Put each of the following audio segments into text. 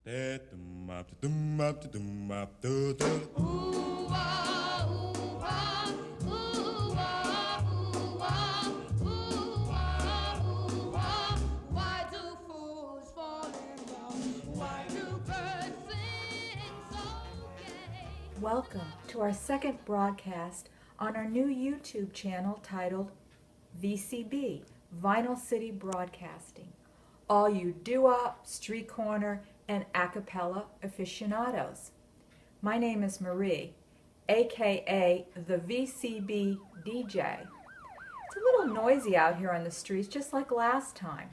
Why do fools fall in love? Why do birds sing so gay? Welcome to our second broadcast on our new YouTube channel titled VCB, Vinyl City Broadcasting. All you doo-wop, street corner, and a cappella aficionados. My name is Marie, aka the VCB DJ. It's a little noisy out here on the streets, just like last time.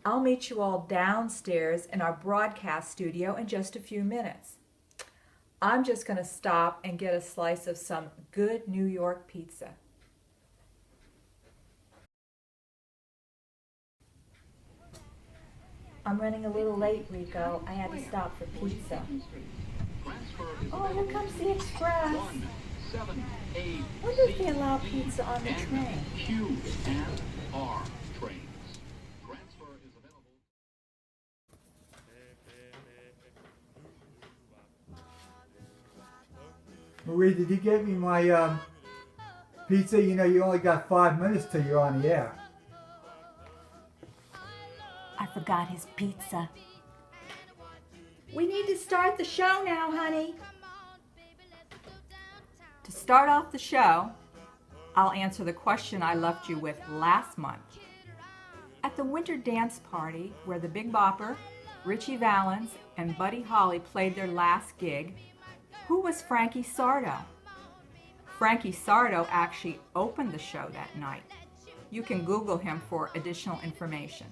I'll meet you all downstairs in our broadcast studio in just a few minutes. I'm just going to stop and get a slice of some good New York pizza. I'm running a little late, Rico. I had to stop for pizza. Oh, here comes the express. When did they allow pizza on the train? Q and R trains. Transfer is available. Marie, did you get me my pizza? You know, you only got 5 minutes till you're on the air. I forgot his pizza. We need to start the show now, honey. To start off the show, I'll answer the question I left you with last month. At the winter dance party where the Big Bopper, Richie Valens, and Buddy Holly played their last gig, who was Frankie Sardo? Frankie Sardo actually opened the show that night. You can Google him for additional information.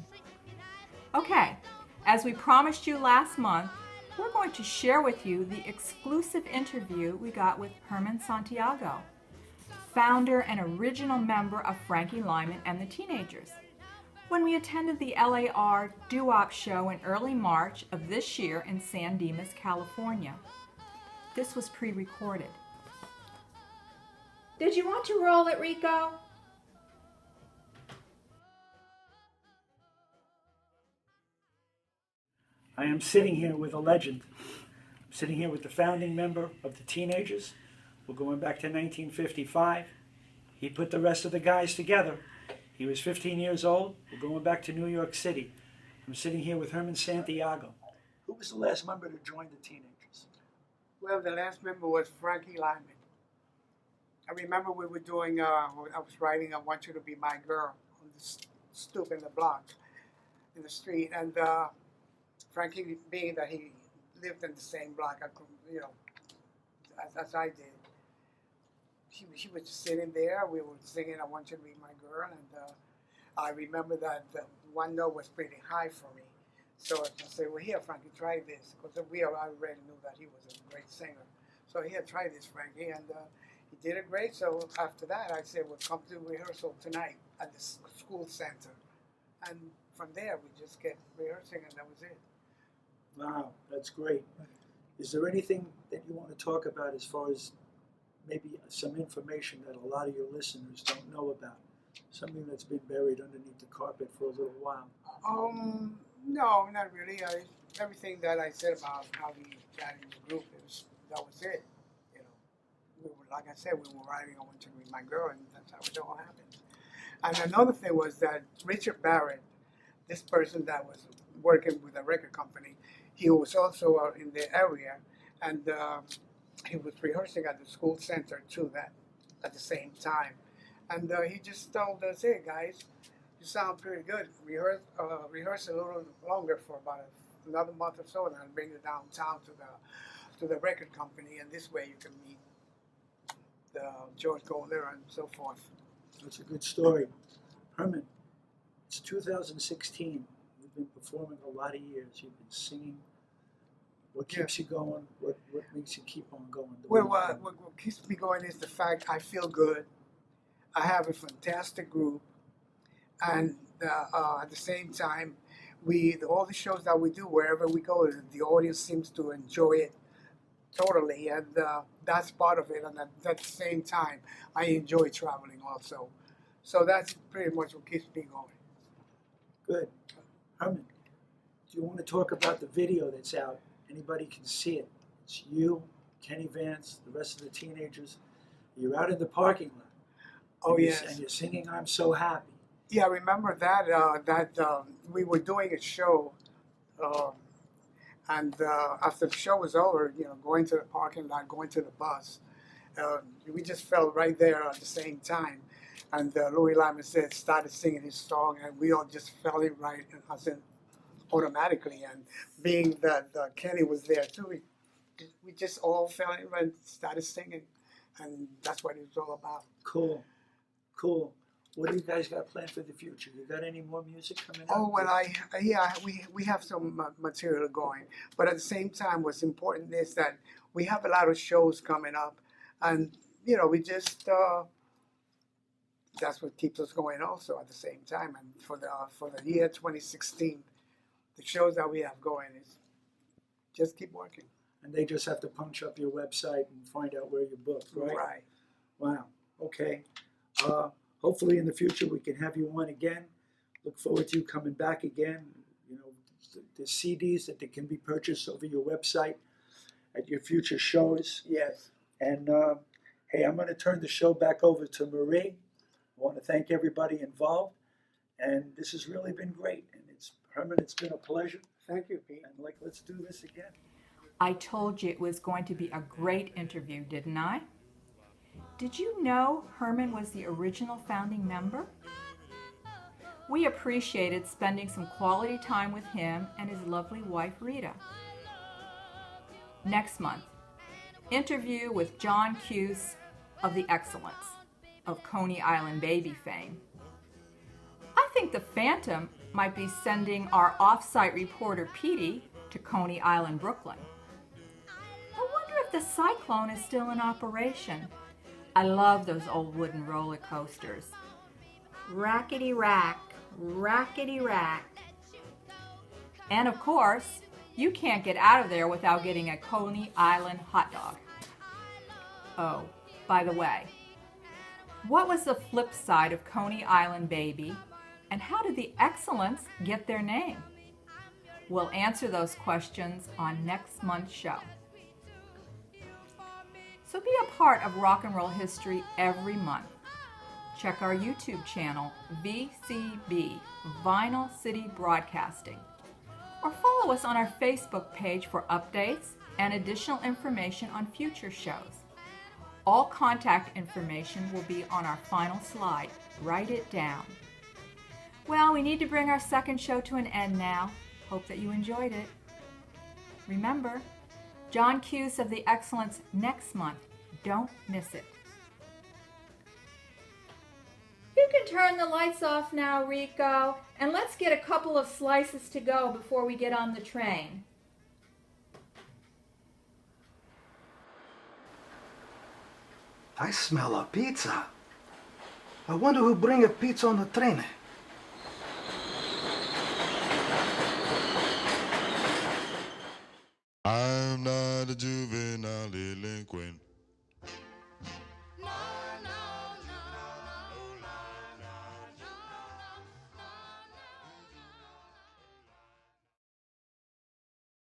Okay, as we promised you last month, we're going to share with you the exclusive interview we got with Herman Santiago, founder and original member of Frankie Lyman and the Teenagers, when we attended the LAR Doo-Wop show in early March of this year in San Dimas, California. This was pre-recorded. Did you want to roll it, Rico? I am sitting here with a legend. I'm sitting here with the founding member of the Teenagers. We're going back to 1955. He put the rest of the guys together. He was 15 years old. We're going back to New York City. I'm sitting here with Herman Santiago. Who was the last member to join the Teenagers? Well, the last member was Frankie Lyman. I remember we were doing, I was writing I Want You to Be My Girl on the stoop in the block, in the street. And Frankie, being that he lived in the same block, I could, you know, as I did, he was just sitting there. We were singing I Want You to Be My Girl. And I remember that one note was pretty high for me. So I said, well, here, Frankie, try this. Because I already knew that he was a great singer. So here, try this, Frankie. And he did it great. So after that, I said, well, come to rehearsal tonight at the school center. And from there, we just kept rehearsing, and that was it. Wow, that's great. Is there anything that you want to talk about as far as maybe some information that a lot of your listeners don't know about? Something that's been buried underneath the carpet for a little while? No, not really. Everything that I said about how we got in the group, that was it. You know, we were, like I said, we were writing I Want You to Be My Girl, and that's how it all happened. And another thing was that Richard Barrett, this person that was working with a record company, he was also in the area, and he was rehearsing at the school center too. That at the same time, and he just told us, "Hey guys, you sound pretty good. Rehearse a little longer for about another month or so, and I'll bring you downtown to the record company, and this way you can meet the George Golder and so forth." That's a good story. Herman, it's 2016. You've been performing a lot of years. You've been singing. What keeps you going? What makes you keep on going? Well, what keeps me going is the fact I feel good. I have a fantastic group, and at the same time, all the shows that we do, wherever we go, the audience seems to enjoy it totally, and that's part of it. And at the same time, I enjoy traveling also. So that's pretty much what keeps me going. Good. Herman, Do you want to talk about the video that's out? Anybody can see it. It's you, Kenny Vance, the rest of the teenagers. You're out in the parking lot. Oh, and yes. And you're singing "I'm So Happy." Yeah, I remember that we were doing a show, and after the show was over, going to the parking lot, going to the bus, we just felt right there at the same time. And Louis Lyman started singing his song, and we all just felt it right, as in automatically. And being that Kenny was there too, we just all felt it right, and started singing, and that's what it was all about. Cool. What do you guys got planned for the future? You got any more music coming out? Oh, well, we have some material going, but at the same time, what's important is that we have a lot of shows coming up, and we just that's what keeps us going also at the same time. And for the year 2016, the shows that we have going is just keep working. And they just have to punch up your website and find out where you're booked, right? Right. Wow. Okay. Hopefully in the future we can have you on again. Look forward to you coming back again. The CDs that they can be purchased over your website at your future shows. Yes. And hey, I'm going to turn the show back over to Marie. I want to thank everybody involved. And this has really been great. And Herman, it's been a pleasure. Thank you, Pete. And let's do this again. I told you it was going to be a great interview, didn't I? Did you know Herman was the original founding member? We appreciated spending some quality time with him and his lovely wife, Rita. Next month, interview with John Cuse of the Excellence of Coney Island Baby fame. I think the Phantom might be sending our off-site reporter, Petey, to Coney Island, Brooklyn. I wonder if the Cyclone is still in operation. I love those old wooden roller coasters. Rackety rack, rackety rack. And of course, you can't get out of there without getting a Coney Island hot dog. Oh, by the way, what was the flip side of Coney Island Baby, and how did the Excellence get their name? We'll answer those questions on next month's show. So be a part of rock and roll history every month. Check our YouTube channel, VCB, Vinyl City Broadcasting, or follow us on our Facebook page for updates and additional information on future shows. All contact information will be on our final slide. Write it down. Well, we need to bring our second show to an end now. Hope that you enjoyed it. Remember, John Cuse of the Excellence next month. Don't miss it. You can turn the lights off now, Rico, and let's get a couple of slices to go before we get on the train. I smell a pizza. I wonder who bring a pizza on the train. I'm not a juvenile delinquent.